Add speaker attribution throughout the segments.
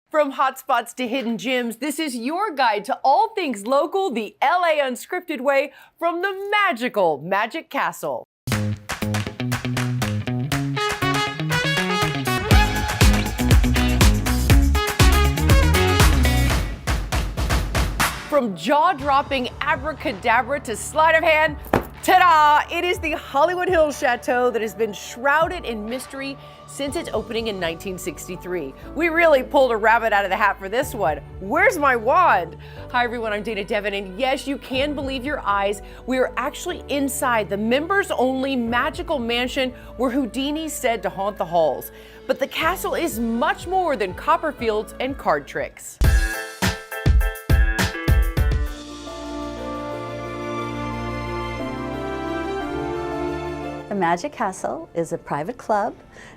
Speaker 1: From hotspots to hidden gems, this is your guide to all things local, the LA Unscripted way, from the magical Magic Castle. From jaw-dropping abracadabra to sleight of hand, ta-da! It is the Hollywood Hills Chateau that has been shrouded in mystery since its opening in 1963. We really pulled a rabbit out of the hat for this one. Where's my wand? Hi everyone, I'm Dana Devin, and yes, you can believe your eyes. We are actually inside the members-only magical mansion where Houdini's said to haunt the halls. But the castle is much more than Copperfields and card tricks.
Speaker 2: The Magic Castle is a private club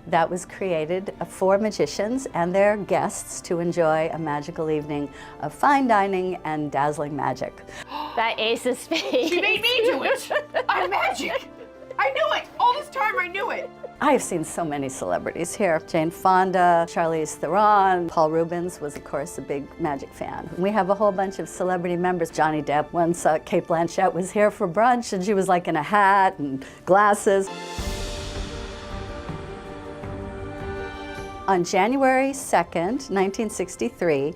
Speaker 2: that was created for magicians and their guests to enjoy a magical evening of fine dining and dazzling magic.
Speaker 3: That ace of spades.
Speaker 1: She made me do it! I'm magic! I knew it! All this time I knew it!
Speaker 2: I have seen so many celebrities here. Jane Fonda, Charlize Theron, Paul Rubens was of course a big magic fan. We have a whole bunch of celebrity members. Johnny Depp once, Cate Blanchett was here for brunch and she was like in a hat and glasses. On January 2nd, 1963,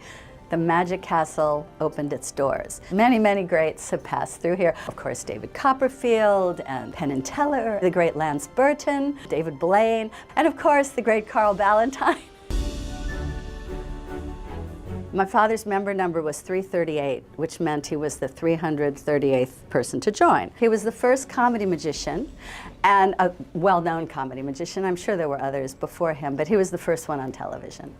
Speaker 2: the Magic Castle opened its doors. Many, many greats have passed through here. Of course, David Copperfield and Penn and Teller, the great Lance Burton, David Blaine, and of course, the great Carl Ballantine. My father's member number was 338, which meant he was the 338th person to join. He was the first comedy magician and a well-known comedy magician. I'm sure there were others before him, but he was the first one on television.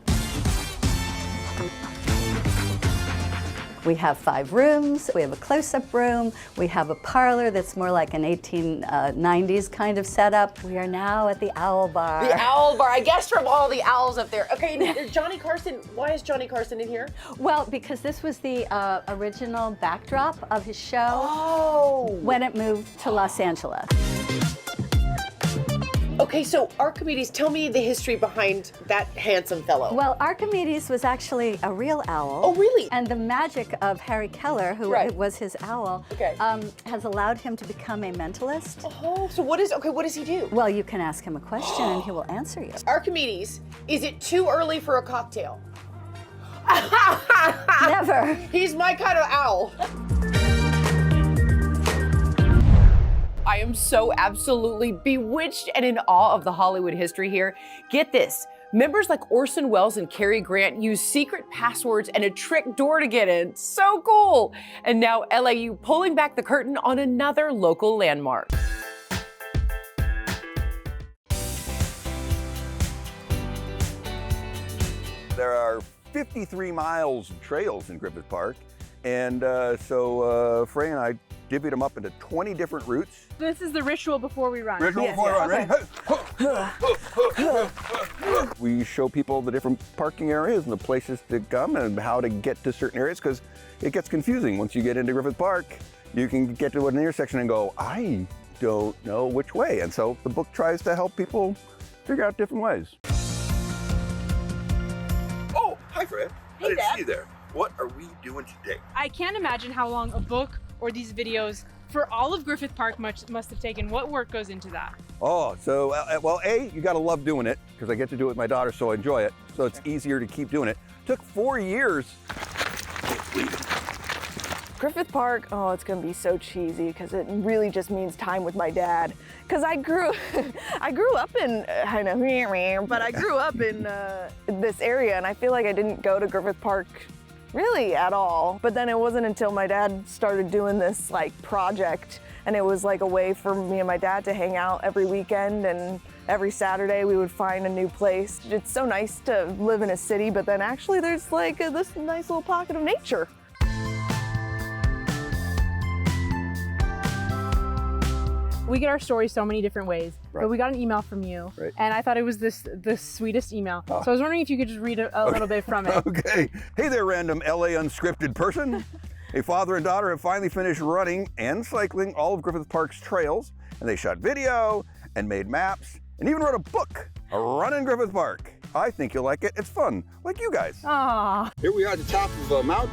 Speaker 2: We have 5 rooms, we have a close-up room, we have a parlor that's more like an 1890s kind of setup. We are now at the Owl Bar.
Speaker 1: The Owl Bar, I guess from all the owls up there. Okay, Johnny Carson, why is Johnny Carson in here?
Speaker 2: Well, because this was the original backdrop of his show when it moved to Los Angeles.
Speaker 1: Okay, so Archimedes, tell me the history behind that handsome fellow.
Speaker 2: Well, Archimedes was actually a real owl.
Speaker 1: Oh, really?
Speaker 2: And the magic of Harry Keller, who was his owl, has allowed him to become a mentalist.
Speaker 1: Oh, so what does he do?
Speaker 2: Well, you can ask him a question and he will answer you.
Speaker 1: Archimedes, is it too early for a cocktail?
Speaker 2: Never.
Speaker 1: He's my kind of owl. I am so absolutely bewitched and in awe of the Hollywood history here. Get this, members like Orson Welles and Cary Grant use secret passwords and a trick door to get in. So cool! And now LAU pulling back the curtain on another local landmark.
Speaker 4: There are 53 miles of trails in Griffith Park, and so Frey and I divvied them up into 20 different routes.
Speaker 5: This is the ritual before we run.
Speaker 4: Ritual before we run, ready? We show people the different parking areas and the places to come and how to get to certain areas, because it gets confusing. Once you get into Griffith Park, you can get to an intersection and go, I don't know which way. And so the book tries to help people figure out different ways. Oh, hi Fred.
Speaker 5: Hey,
Speaker 4: I didn't
Speaker 5: Dad.
Speaker 4: see you there. What are we doing today?
Speaker 5: I can't imagine how long a book or these videos for all of Griffith Park must have taken. What work goes into that?
Speaker 4: Oh, so, well, A, you gotta love doing it, because I get to do it with my daughter, so I enjoy it. So it's easier to keep doing it. Took 4 years.
Speaker 6: Griffith Park, oh, it's gonna be so cheesy because it really just means time with my dad. Because I grew up in, I know, but I grew up in this area, and I feel like I didn't go to Griffith Park really at all. But then it wasn't until my dad started doing this like project, and it was like a way for me and my dad to hang out every weekend, and every Saturday we would find a new place. It's so nice to live in a city, but then actually there's like this nice little pocket of nature.
Speaker 5: We get our stories so many different ways, but we got an email from you, and I thought it was the sweetest email. So I was wondering if you could just read a little bit from it.
Speaker 4: Okay. Hey there, random LA unscripted person. A father and daughter have finally finished running and cycling all of Griffith Park's trails, and they shot video and made maps and even wrote a book, A Run in Griffith Park. I think you'll like it. It's fun, like you guys.
Speaker 5: Aww.
Speaker 4: Here we are at the top of Mount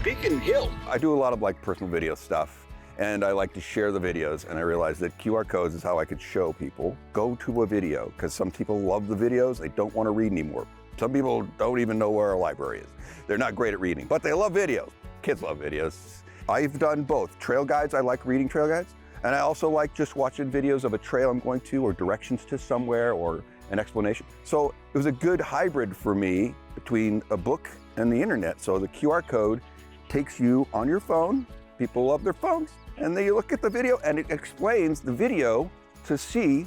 Speaker 4: Beacon Hill. I do a lot of like personal video stuff, and I like to share the videos, and I realized that QR codes is how I could show people. Go to a video, because some people love the videos, they don't want to read anymore. Some people don't even know where a library is. They're not great at reading, but they love videos. Kids love videos. I've done both. Trail guides, I like reading trail guides, and I also like just watching videos of a trail I'm going to, or directions to somewhere, or an explanation. So it was a good hybrid for me between a book and the internet. So the QR code takes you on your phone. People love their phones. And then you look at the video and it explains the video to see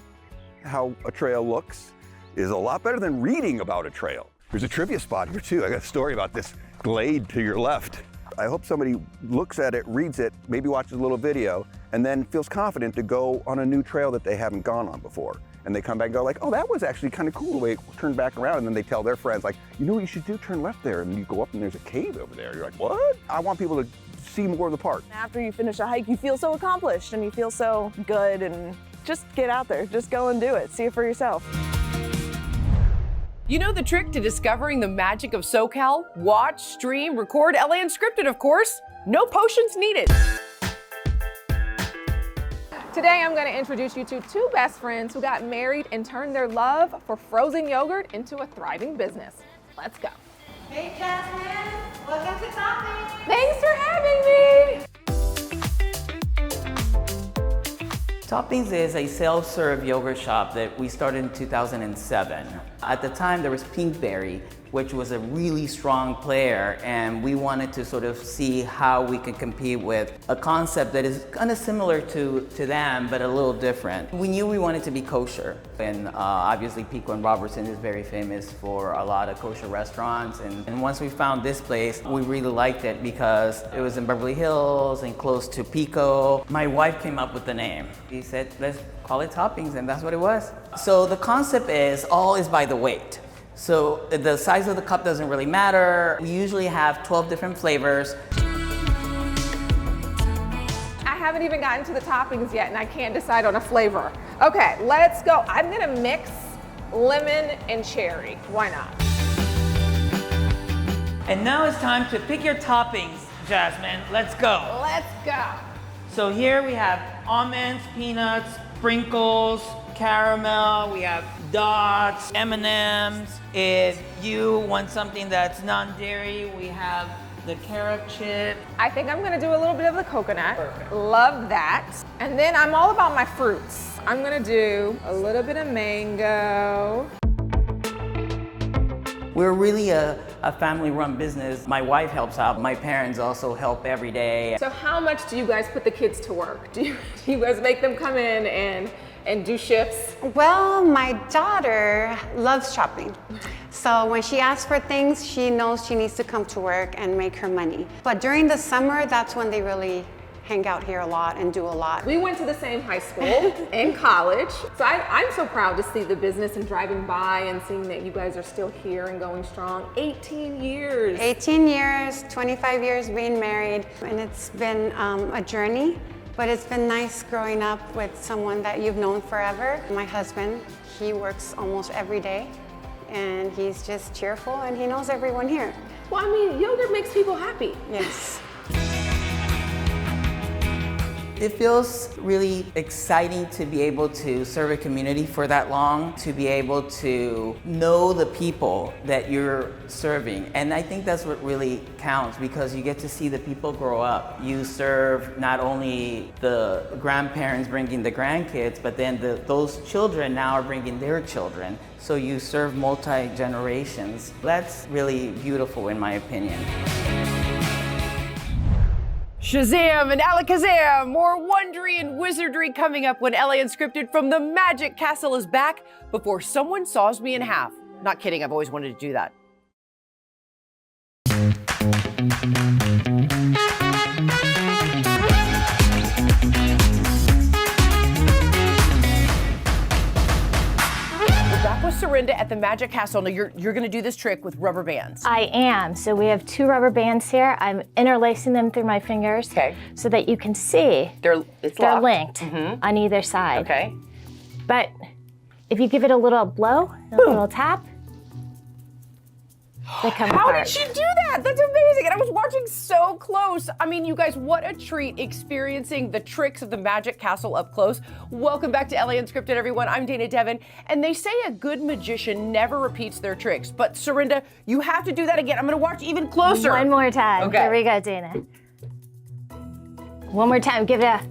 Speaker 4: how a trail looks is a lot better than reading about a trail. There's a trivia spot here too. I got a story about this glade to your left. I hope somebody looks at it, reads it, maybe watches a little video, and then feels confident to go on a new trail that they haven't gone on before. And they come back and go like, oh, that was actually kind of cool the way it turned back around. And then they tell their friends like, you know what you should do? Turn left there. And you go up and there's a cave over there. You're like, what? I want people to see more of the park.
Speaker 6: After you finish a hike, you feel so accomplished and you feel so good, and just get out there, just go and do it. See it for yourself.
Speaker 1: You know the trick to discovering the magic of SoCal? Watch, stream, record LA Unscripted, of course. No potions needed.
Speaker 7: Today I'm going to introduce you to two best friends who got married and turned their love for frozen yogurt into a thriving business. Let's go.
Speaker 8: Hey Jasmine, welcome to Toppings.
Speaker 7: Thanks for having me.
Speaker 9: Toppings is a self-serve yogurt shop that we started in 2007. At the time there was Pinkberry, which was a really strong player, and we wanted to sort of see how we could compete with a concept that is kind of similar to them, but a little different. We knew we wanted to be kosher, and obviously Pico and Robertson is very famous for a lot of kosher restaurants, and once we found this place, we really liked it because it was in Beverly Hills and close to Pico. My wife came up with the name. He said, let's call it Toppings, and that's what it was. So the concept is all is by the weight. So the size of the cup doesn't really matter. We usually have 12 different flavors.
Speaker 7: I haven't even gotten to the toppings yet and I can't decide on a flavor. Okay, let's go. I'm gonna mix lemon and cherry. Why not?
Speaker 9: And now it's time to pick your toppings, Jasmine. Let's go.
Speaker 7: Let's go.
Speaker 9: So here we have almonds, peanuts, sprinkles, caramel, we have dots, M&Ms. If you want something that's non-dairy, we have the carob chip.
Speaker 7: I think I'm gonna do a little bit of the coconut. Perfect. Love that. And then I'm all about my fruits. I'm gonna do a little bit of mango.
Speaker 9: We're really a family-run business. My wife helps out. My parents also help every day.
Speaker 7: So how much do you guys put the kids to work? Do you guys make them come in and do shifts?
Speaker 8: Well, my daughter loves shopping. So when she asks for things, she knows she needs to come to work and make her money. But during the summer, that's when they really hang out here a lot and do a lot.
Speaker 7: We went to the same high school and college. So I'm so proud to see the business and driving by and seeing that you guys are still here and going strong. 18 years.
Speaker 8: 18 years, 25 years being married, and it's been a journey. But it's been nice growing up with someone that you've known forever. My husband, he works almost every day, and he's just cheerful, and he knows everyone here.
Speaker 7: Well, I mean, yogurt makes people happy.
Speaker 8: Yes.
Speaker 9: It feels really exciting to be able to serve a community for that long, to be able to know the people that you're serving. And I think that's what really counts, because you get to see the people grow up. You serve not only the grandparents bringing the grandkids, but then those children now are bringing their children. So you serve multi-generations. That's really beautiful in my opinion.
Speaker 1: Shazam and Alakazam! More wondery and wizardry coming up when LA Unscripted from the Magic Castle is back before someone saws me in half. Not kidding, I've always wanted to do that. With Serinda at the Magic Castle. Now you're gonna do this trick with rubber bands.
Speaker 3: I am. So we have 2 rubber bands here. I'm interlacing them through my fingers so that you can see
Speaker 1: They're
Speaker 3: linked on either side.
Speaker 1: Okay.
Speaker 3: But if you give it a little blow, a little tap, that come
Speaker 1: How
Speaker 3: apart.
Speaker 1: did she do that? That's amazing. And I was watching so close. I mean, you guys, what a treat experiencing the tricks of the Magic Castle up close. Welcome back to LA Unscripted, everyone. I'm Dana Devin. And they say a good magician never repeats their tricks. But Serinda, you have to do that again. I'm going to watch even closer.
Speaker 3: One more time.
Speaker 1: Okay.
Speaker 3: Here we go, Dana. One more time. Give it a...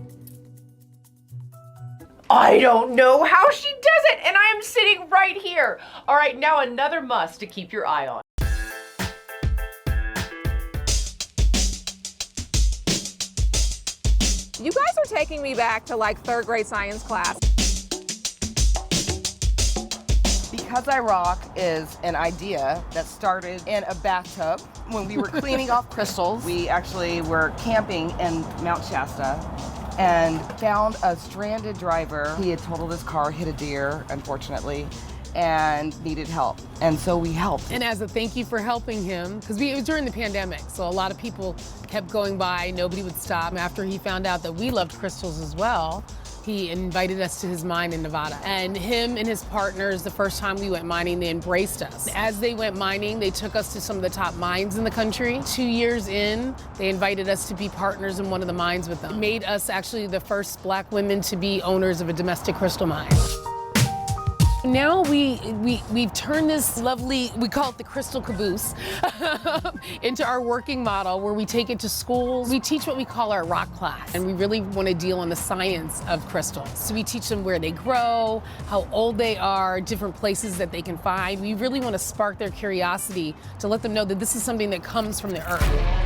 Speaker 1: I don't know how she does it, and I am sitting right here. All right, now another must to keep your eye on.
Speaker 7: You guys are taking me back to like 3rd grade science class.
Speaker 10: Because I Rock is an idea that started in a bathtub when we were cleaning off crystals. We actually were camping in Mount Shasta and found a stranded driver. He had totaled his car, hit a deer, unfortunately, and needed help. And so we helped.
Speaker 11: And as a thank you for helping him, because it was during the pandemic, so a lot of people kept going by, nobody would stop. After he found out that we loved crystals as well, he invited us to his mine in Nevada. And him and his partners, the first time we went mining, they embraced us. As they went mining, they took us to some of the top mines in the country. 2 years in, they invited us to be partners in one of the mines with them. It made us actually the first Black women to be owners of a domestic crystal mine. Now we've turned this lovely, we call it the crystal caboose, into our working model where we take it to schools. We teach what we call our rock class, and we really want to deal on the science of crystals. So we teach them where they grow, how old they are, different places that they can find. We really want to spark their curiosity to let them know that this is something that comes from the earth.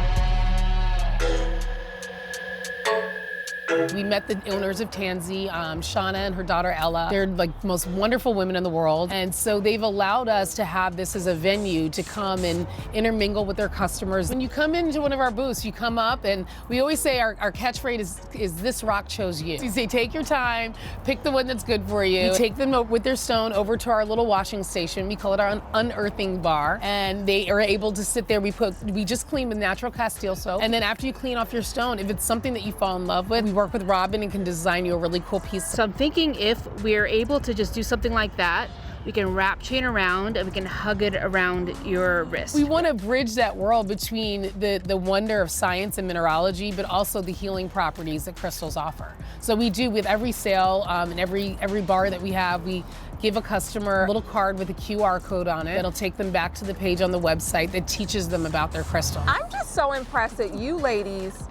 Speaker 11: We met the owners of Tansy, Shauna and her daughter Ella. They're like the most wonderful women in the world. And so they've allowed us to have this as a venue to come and intermingle with their customers. When you come into one of our booths, you come up and we always say our catchphrase is this rock chose you. So you say, take your time, pick the one that's good for you. We take them with their stone over to our little washing station. We call it our unearthing bar. And they are able to sit there. We just clean with natural Castile soap. And then after you clean off your stone, if it's something that you fall in love with, we work with Robin and can design you a really cool piece.
Speaker 12: So I'm thinking if we're able to just do something like that, we can wrap chain around and we can hug it around your wrist.
Speaker 11: We want to bridge that world between the wonder of science and mineralogy, but also the healing properties that crystals offer. So we do with every sale and every bar that we have, we give a customer a little card with a QR code on it that'll take them back to the page on the website that teaches them about their crystal.
Speaker 7: I'm just so impressed that you ladies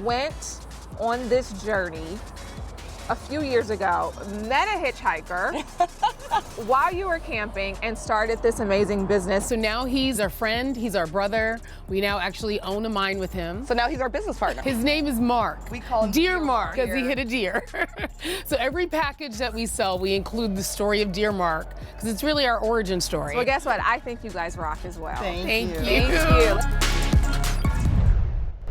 Speaker 7: went on this journey a few years ago, met a hitchhiker while you were camping and started this amazing business.
Speaker 11: So now he's our friend, he's our brother. We now actually own a mine with him.
Speaker 10: So now he's our business partner.
Speaker 11: His name is Mark.
Speaker 10: We call him
Speaker 11: Deer Mark because he hit a deer. So every package that we sell, we include the story of Deer Mark because it's really our origin story.
Speaker 7: Well, guess what? I think you guys rock as well.
Speaker 11: Thank you.
Speaker 7: Thank you.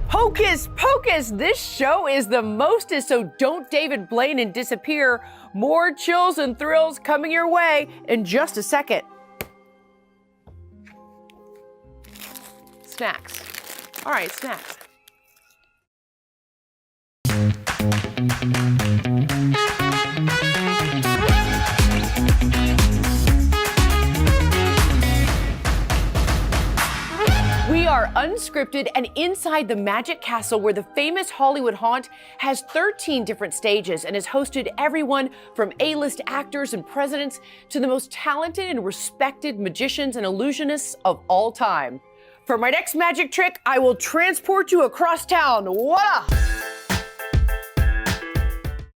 Speaker 1: Hocus pocus, this show is the mostest, so don't David Blaine and disappear. More chills and thrills coming your way in just a second. Snacks. All right, snacks. We are Unscripted and inside the Magic Castle where the famous Hollywood haunt has 13 different stages and has hosted everyone from A-list actors and presidents to the most talented and respected magicians and illusionists of all time. For my next magic trick, I will transport you across town. Voila!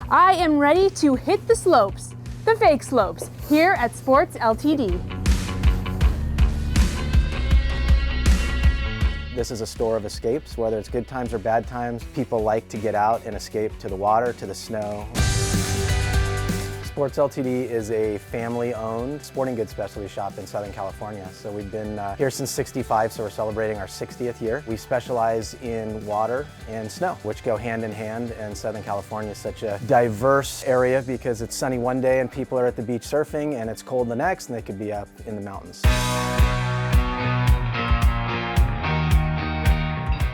Speaker 5: I am ready to hit the slopes, the fake slopes, here at Sports Ltd.
Speaker 13: This is a store of escapes, whether it's good times or bad times. People like to get out and escape to the water, to the snow. Sports Ltd is a family-owned sporting goods specialty shop in Southern California. So we've been here since '65, so we're celebrating our 60th year. We specialize in water and snow, which go hand in hand, and Southern California is such a diverse area because it's sunny one day and people are at the beach surfing, and it's cold the next, and they could be up in the mountains.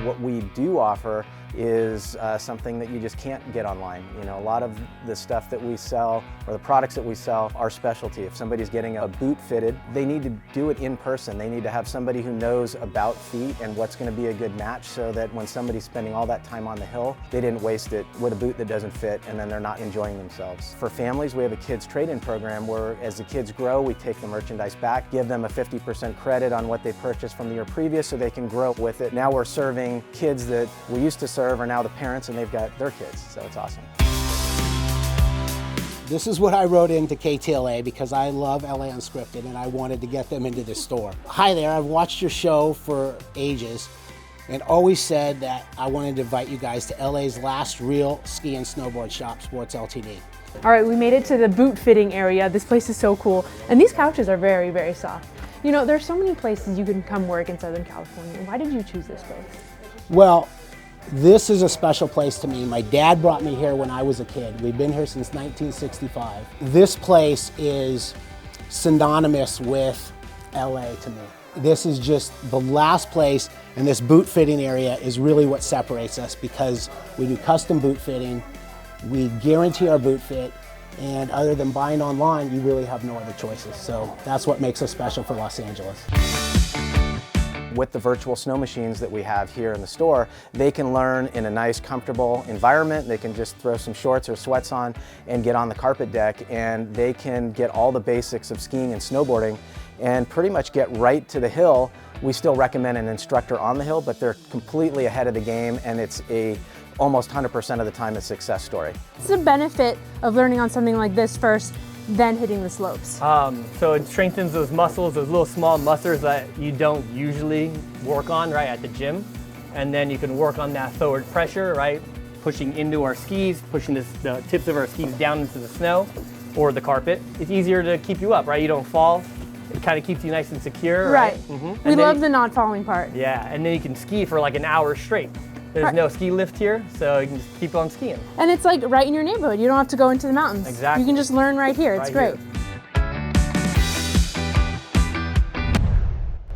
Speaker 13: What we do offer is something that you just can't get online. You know, a lot of the stuff that we sell or the products that we sell are specialty. If somebody's getting a boot fitted, they need to do it in person. They need to have somebody who knows about feet and what's going to be a good match, so that when somebody's spending all that time on the hill, they didn't waste it with a boot that doesn't fit and then they're not enjoying themselves. For families, we have a kids trade-in program where as the kids grow, we take the merchandise back, give them a 50% credit on what they purchased from the year previous so they can grow with it. Now we're serving kids that we used to serve are now the parents, and they've got their kids, so it's awesome.
Speaker 14: This is what I wrote into KTLA because I love LA Unscripted and I wanted to get them into the store. Hi there, I've watched your show for ages and always said that I wanted to invite you guys to LA's last real ski and snowboard shop, Sports Ltd.
Speaker 5: All right, we made it to the boot fitting area. This place is so cool. And these couches are very, very soft. You know, there's so many places you can come work in Southern California. Why did you choose this place?
Speaker 14: Well, this is a special place to me. My dad brought me here when I was a kid. We've been here since 1965. This place is synonymous with LA to me. This is just the last place, and this boot fitting area is really what separates us because we do custom boot fitting, we guarantee our boot fit, and other than buying online, you really have no other choices. So that's what makes us special for Los Angeles.
Speaker 13: With the virtual snow machines that we have here in the store, they can learn in a nice, comfortable environment. They can just throw some shorts or sweats on and get on the carpet deck, and they can get all the basics of skiing and snowboarding and pretty much get right to the hill. We still recommend an instructor on the hill, but they're completely ahead of the game, and it's almost 100% of the time a success story.
Speaker 5: What's the benefit of learning on something like this first, then hitting the slopes?
Speaker 15: So it strengthens those muscles, those little small muscles that you don't usually work on, right, at the gym. And then you can work on that forward pressure, right, pushing into our skis, pushing the tips of our skis down into the snow or the carpet. It's easier to keep you up, right? You don't fall. It kind of keeps you nice and secure, right?
Speaker 5: We love the not falling part.
Speaker 15: Yeah, and then you can ski for like an hour straight. There's no ski lift here, so you can just keep on skiing.
Speaker 5: And it's like right in your neighborhood. You don't have to go into the mountains.
Speaker 15: Exactly.
Speaker 5: You can just learn right here. It's great.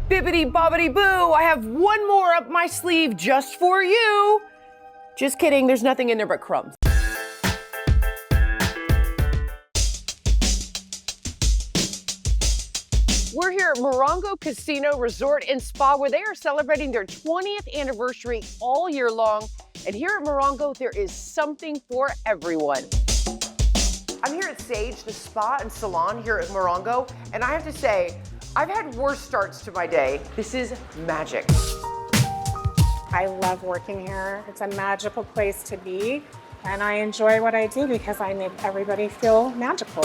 Speaker 1: Bibbidi bobbidi boo, I have one more up my sleeve just for you. Just kidding, there's nothing in there but crumbs. We're here at Morongo Casino Resort and Spa, where they are celebrating their 20th anniversary all year long. And here at Morongo, there is something for everyone. I'm here at Sage, the spa and salon here at Morongo, and I have to say, I've had worse starts to my day. This is magic.
Speaker 16: I love working here. It's a magical place to be, and I enjoy what I do because I make everybody feel magical.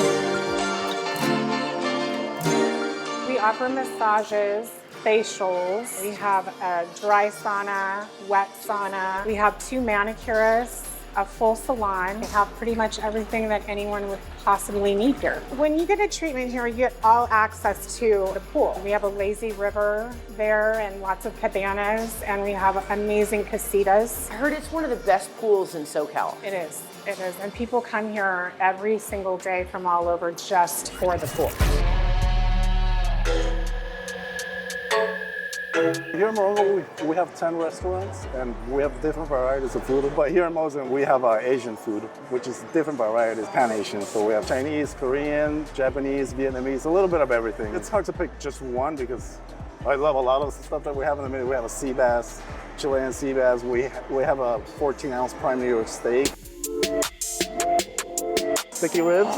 Speaker 16: We offer massages, facials. We have a dry sauna, wet sauna. We have 2 manicurists, a full salon. We have pretty much everything that anyone would possibly need here. When you get a treatment here, you get all access to the pool. We have a lazy river there and lots of cabanas, and we have amazing casitas.
Speaker 1: I heard it's one of the best pools in SoCal.
Speaker 16: It is, and people come here every single day from all over just for the pool.
Speaker 17: Here in Morongo, we have 10 restaurants and we have different varieties of food. But here in Mosen, we have our Asian food, which is different varieties, Pan-Asian. So we have Chinese, Korean, Japanese, Vietnamese, a little bit of everything. It's hard to pick just one because I love a lot of the stuff that we have in the menu. We have a sea bass, Chilean sea bass. We have a 14-ounce prime New York steak. Sticky ribs.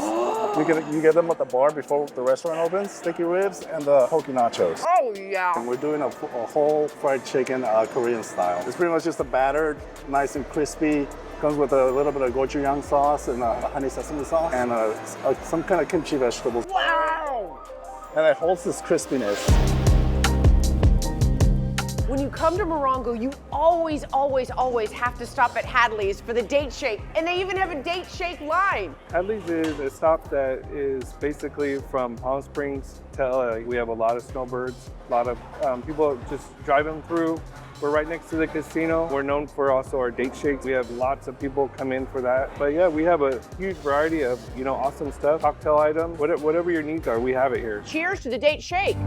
Speaker 17: You get them at the bar before the restaurant opens. Sticky ribs and the poke nachos.
Speaker 1: Oh yeah!
Speaker 17: And we're doing a whole fried chicken Korean style. It's pretty much just a battered, nice and crispy. Comes with a little bit of gochujang sauce and honey sesame sauce and some kind of kimchi vegetables.
Speaker 1: Wow!
Speaker 17: And it holds this crispiness.
Speaker 1: When you come to Morongo, you always, always, always have to stop at Hadley's for the date shake. And they even have a date shake line.
Speaker 18: Hadley's is a stop that is basically from Palm Springs to LA. We have a lot of snowbirds, a lot of people just driving through. We're right next to the casino. We're known for also our date shakes. We have lots of people come in for that. But yeah, we have a huge variety of, awesome stuff, cocktail items, whatever your needs are, we have it here.
Speaker 1: Cheers to the date shake.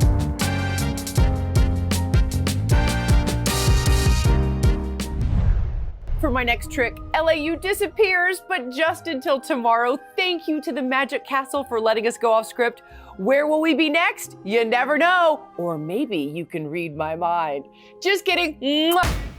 Speaker 1: for my next trick. LAU disappears, but just until tomorrow. Thank you to the Magic Castle for letting us go off script. Where will we be next? You never know. Or maybe you can read my mind. Just kidding. Mwah.